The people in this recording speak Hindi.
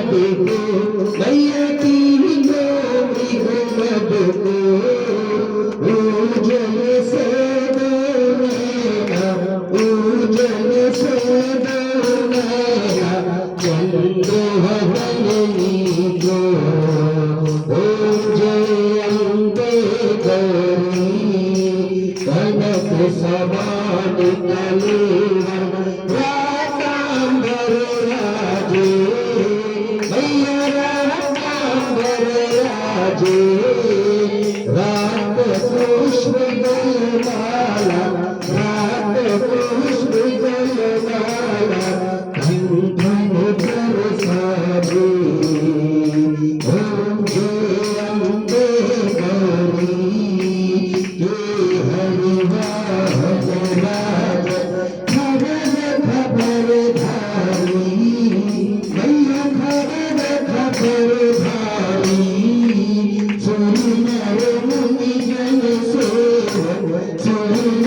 मैया की नौमी गुमद को उजल से नैना उजल से नैना चंद्रवदनी को ओम जय अम्बे गौरी कनक समान कलेवर रातांबर राजे मैया रातांबर राजे रात पुष्प गलमाला रात पुष्प गलमाला धन धन बरसावे ओम जय अम्बे गौरी के हरिवाहन राज खबर खबर धारी मैया खबर खबर धारी सुन मुनि जन सेवक सुन